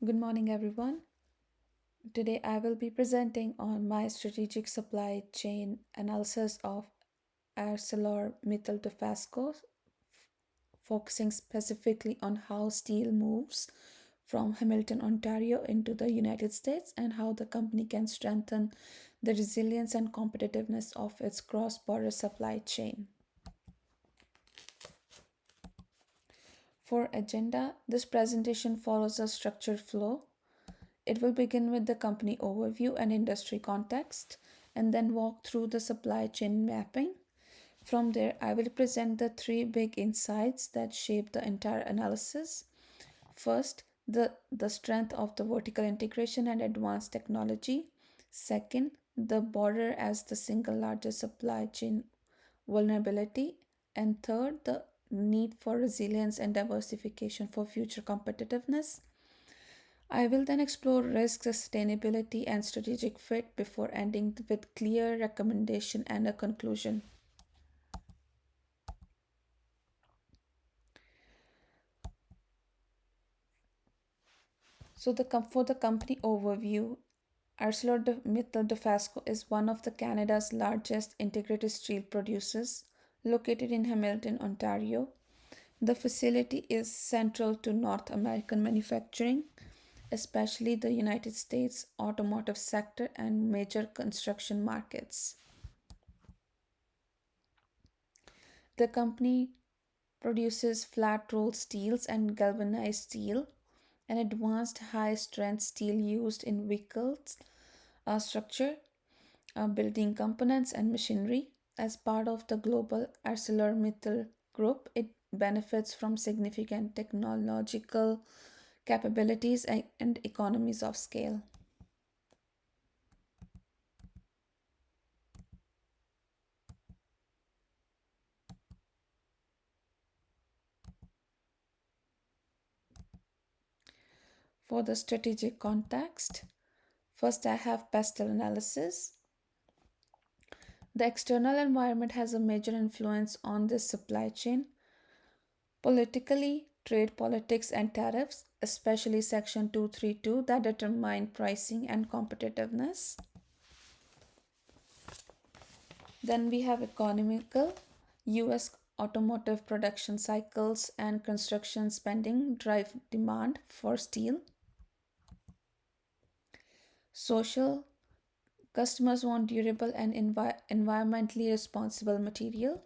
Good morning, everyone. Today I will be presenting on my strategic supply chain analysis of ArcelorMittal Dofasco, focusing specifically on how steel moves from Hamilton, Ontario into the United States and how the company can strengthen the resilience and competitiveness of its cross-border supply chain. For agenda, this presentation follows a structured flow. It will begin with the company overview and industry context, and then walk through the supply chain mapping. From there, I will present the three big insights that shape the entire analysis. First, the strength of the vertical integration and advanced technology. Second, the border as the single largest supply chain vulnerability. And third, the need for resilience and diversification for future competitiveness. I will then explore risk, sustainability, and strategic fit before ending with clear recommendation and a conclusion. For the company overview, ArcelorMittal Dofasco is one of the Canada's largest integrated steel producers, located in Hamilton, Ontario. The facility is central to North American manufacturing, especially the United States automotive sector and major construction markets. The company produces flat rolled steels and galvanized steel, an advanced high strength steel used in vehicles, structure, building components, and machinery. As part of the global ArcelorMittal group, it benefits from significant technological capabilities and economies of scale. For the strategic context, first I have pestle analysis. The external environment has a major influence on this supply chain. Politically, trade politics and tariffs, especially Section 232, that determine pricing and competitiveness. Then we have economical. US automotive production cycles and construction spending drive demand for steel. Social. Customers want durable and environmentally responsible material.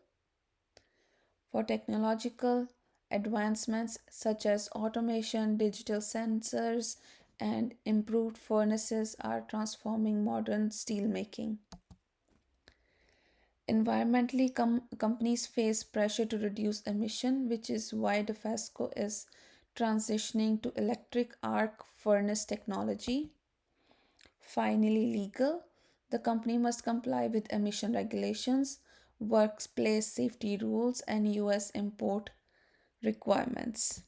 For technological advancements such as automation, digital sensors, and improved furnaces are transforming modern steelmaking. Environmentally, companies face pressure to reduce emission, which is why Dofasco is transitioning to electric arc furnace technology. Finally, legal. The company must comply with emission regulations, workplace safety rules, and US import requirements.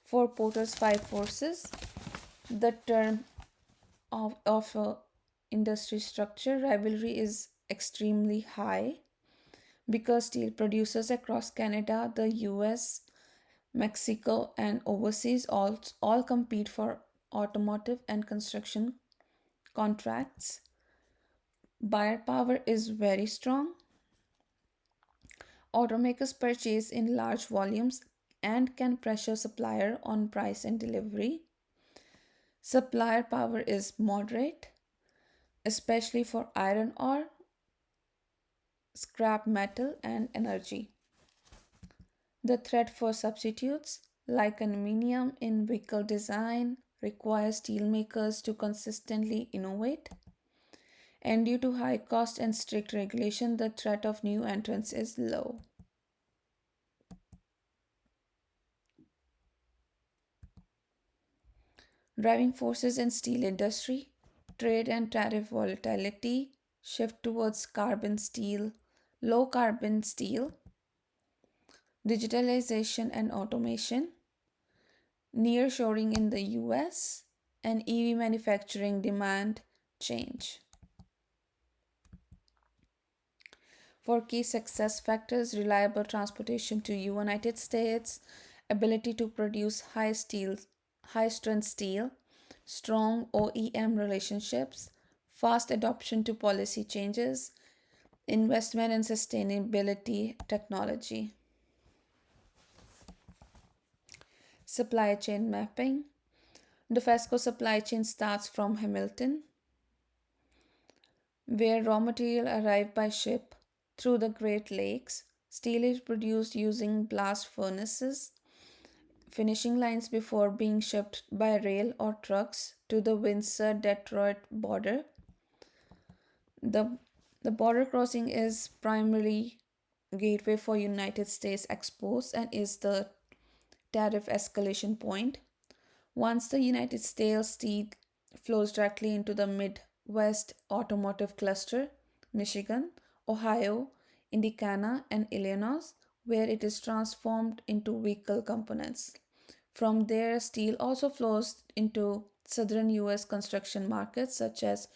For Porter's five forces, the term of industry structure rivalry is extremely high because steel producers across Canada, the US, Mexico, and overseas all compete for automotive and construction contracts. Buyer power is very strong. Automakers purchase in large volumes and can pressure supplier on price and delivery. Supplier power is moderate, especially for iron ore, scrap metal, and energy. The threat for substitutes, like aluminium in vehicle design, requires steelmakers to consistently innovate. And due to high cost and strict regulation, the threat of new entrants is low. Driving forces in steel industry, trade and tariff volatility, shift towards carbon steel, low carbon steel, digitalization and automation, nearshoring in the US, and EV manufacturing demand change. For key success factors, reliable transportation to United States, ability to produce high strength steel, strong OEM relationships, fast adoption to policy changes, investment in sustainability technology. Supply chain mapping. Dofasco supply chain starts from Hamilton, where raw material arrive by ship through the Great Lakes. Steel is produced using blast furnaces, finishing lines before being shipped by rail or trucks to the Windsor Detroit border. The, the border crossing is primarily gateway for United States exports and is the tariff escalation point. Once the United States steel flows directly into the Midwest automotive cluster, Michigan, Ohio, Indiana, and Illinois, where it is transformed into vehicle components. From there, steel also flows into southern US construction markets such as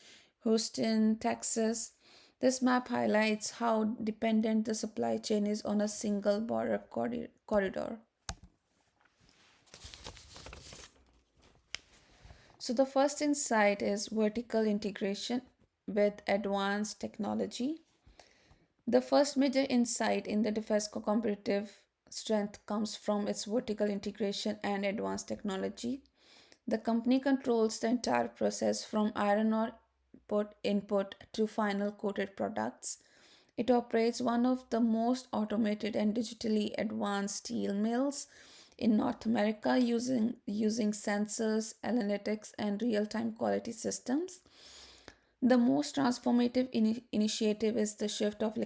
Houston, Texas. This map highlights how dependent the supply chain is on a single border corridor. So, the first insight is vertical integration with advanced technology. The first major insight in the Defesco competitive strength comes from its vertical integration and advanced technology. The company controls the entire process from iron ore input to final coated products. It operates one of the most automated and digitally advanced steel mills in North America using sensors, analytics, and real time quality systems. The most transformative initiative is the shift of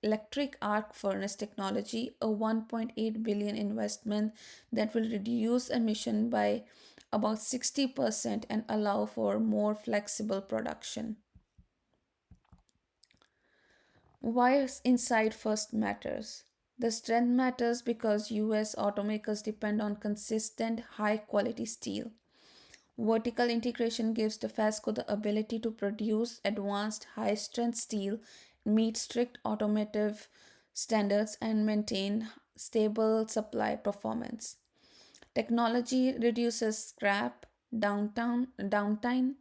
electric arc furnace technology, a 1.8 billion investment that will reduce emission by about 60% and allow for more flexible production. Why inside first matters? The strength matters because US automakers depend on consistent high quality steel. Vertical integration gives Dofasco the ability to produce advanced high strength steel, meet strict automotive standards, and maintain stable supply performance. Technology reduces scrap, downtime,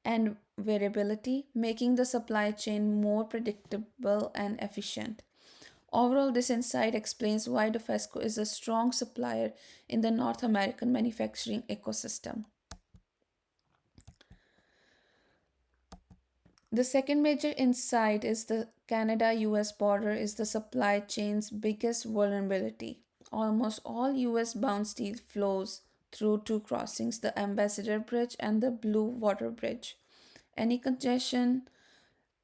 and variability, making the supply chain more predictable and efficient. Overall, this insight explains why Dofasco is a strong supplier in the North American manufacturing ecosystem. The second major insight is the Canada US border is the supply chain's biggest vulnerability. Almost all US bound steel flows through two crossings, the Ambassador Bridge and the Blue Water Bridge. Any congestion,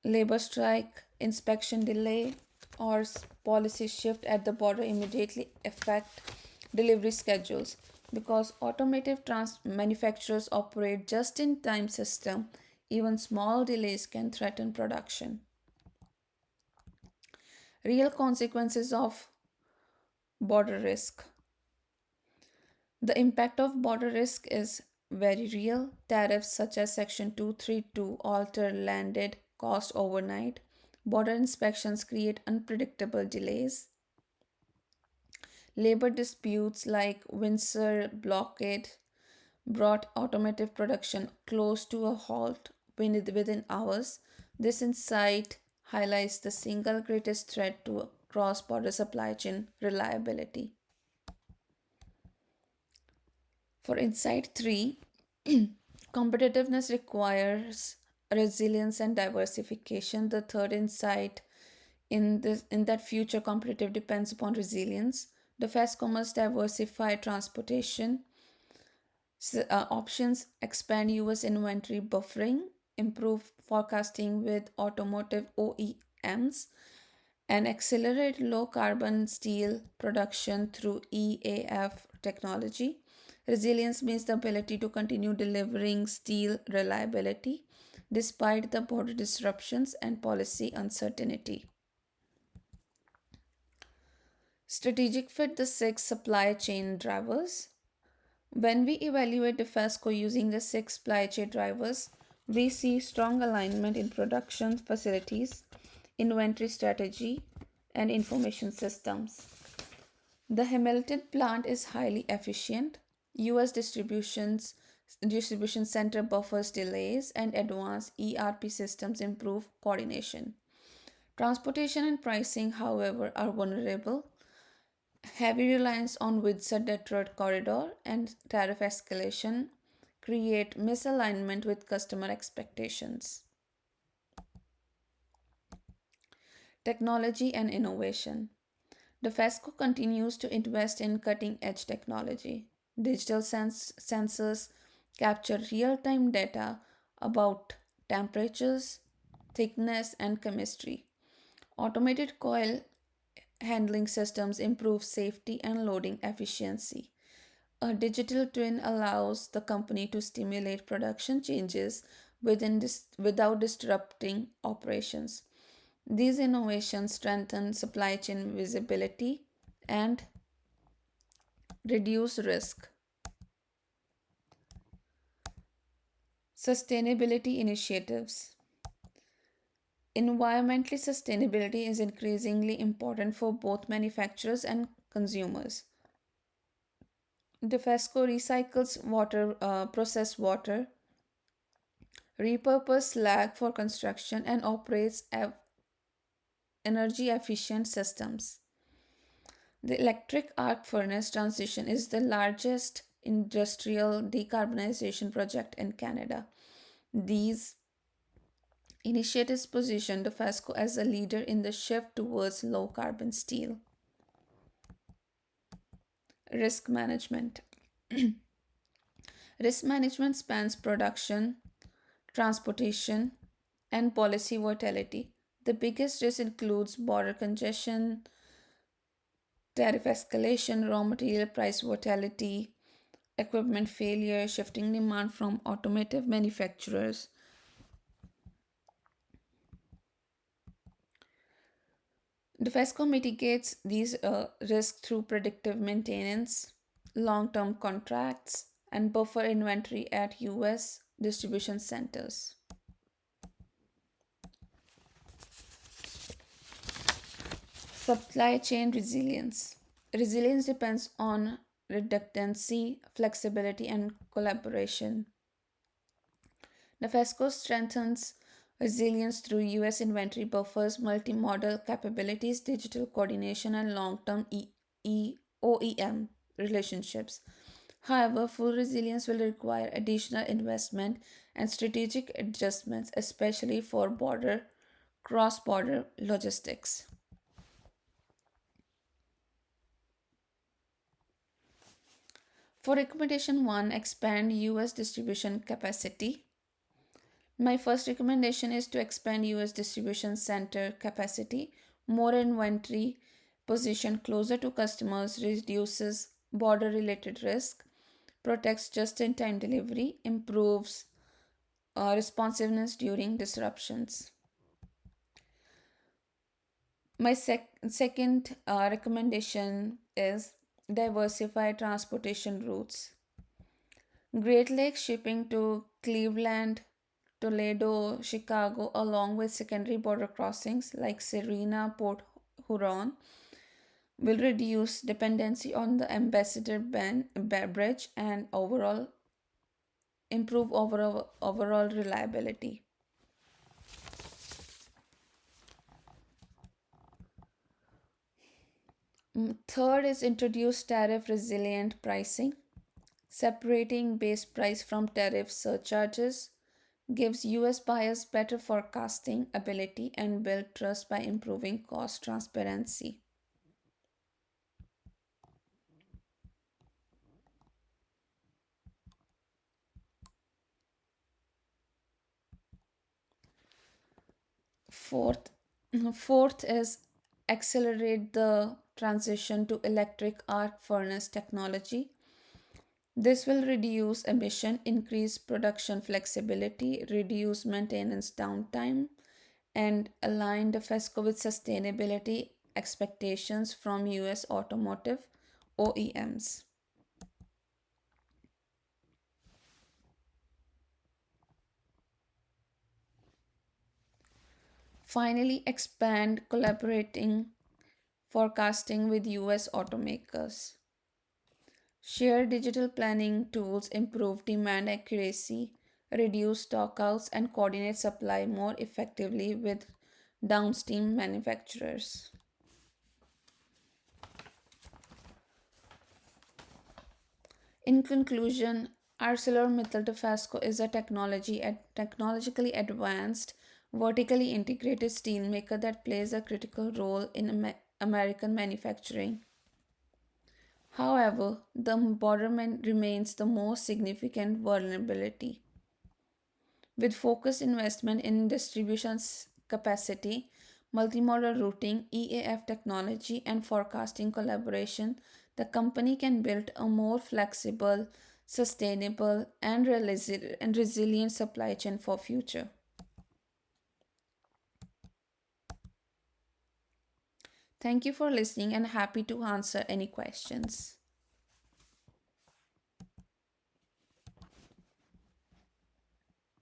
labor strike, inspection delay, or policy shift at the border immediately affect delivery schedules because automotive manufacturers operate just in time system. Even small delays can threaten production. Real consequences of border risk. The impact of border risk is very real. Tariffs such as Section 232 alter landed cost overnight. Border inspections create unpredictable delays. Labor disputes like Windsor blockade brought automotive production close to a halt within hours. This insight highlights the single greatest threat to cross border supply chain reliability. For insight 3, competitiveness requires resilience and diversification. The third insight in that future competitive depends upon resilience. The FESCO must diversify transportation options, expand US inventory buffering, improve forecasting with automotive OEMs, and accelerate low carbon steel production through EAF technology. Resilience means the ability to continue delivering steel reliability despite the border disruptions and policy uncertainty. Strategic fit, the six supply chain drivers. When we evaluate Defasco using the six supply chain drivers, we see strong alignment in production facilities, inventory strategy, and information systems. The Hamilton plant is highly efficient. US distribution center buffers delays and advanced ERP systems improve coordination. Transportation and pricing, however, are vulnerable. Heavy reliance on Windsor-Detroit corridor and tariff escalation create misalignment with customer expectations. Technology and innovation. Dofasco continues to invest in cutting edge technology. Digital sensors capture real time data about temperatures, thickness, and chemistry. Automated coil handling systems improve safety and loading efficiency. A digital twin allows the company to stimulate production changes without disrupting operations. These innovations strengthen supply chain visibility and reduce risk. Sustainability initiatives. Environmentally, sustainability is increasingly important for both manufacturers and consumers. Defesco recycles water, processed water, repurposes slag for construction, and operates energy efficient systems. The electric arc furnace transition is the largest industrial decarbonization project in Canada. These initiatives position Dofasco as a leader in the shift towards low carbon steel. Risk management. Risk management spans production, transportation, and policy volatility. The biggest risk includes border congestion, tariff escalation, raw material price volatility, equipment failure, shifting demand from automotive manufacturers. Defesco mitigates these risks through predictive maintenance, long term contracts, and buffer inventory at US distribution centers. Supply chain resilience. Resilience depends on redundancy, flexibility, and collaboration. Nefesco strengthens resilience through US inventory buffers, multi-model capabilities, digital coordination, and long-term OEM relationships. However, full resilience will require additional investment and strategic adjustments, especially for cross-border logistics. For recommendation 1, expand US distribution capacity. My first recommendation is to expand US distribution center capacity. More inventory position closer to customers reduces border related risk, protects just in time delivery, improves responsiveness during disruptions. My second recommendation is diversify transportation routes. Great Lakes shipping to Cleveland, Toledo, Chicago, along with secondary border crossings like Serena, Port Huron, will reduce dependency on the Ambassador Bridge and improve overall reliability. Third is introduce tariff resilient pricing. Separating base price from tariff surcharges gives US buyers better forecasting ability and build trust by improving cost transparency. Fourth, Fourth is accelerate the transition to electric arc furnace technology. This will reduce emission, increase production flexibility, reduce maintenance downtime, and align the FESCO with sustainability expectations from US automotive OEMs. Finally, expand collaborating forecasting with US automakers. Share digital planning tools improve demand accuracy, reduce stockouts, and coordinate supply more effectively with downstream manufacturers. In conclusion, ArcelorMittal Dofasco is a technologically advanced, vertically integrated steelmaker that plays a critical role in American manufacturing. However, the border remains the most significant vulnerability. With focused investment in capacity, multimodal routing, EAF technology, and forecasting collaboration, the company can build a more flexible, sustainable, and resilient supply chain for future. Thank you for listening and happy to answer any questions.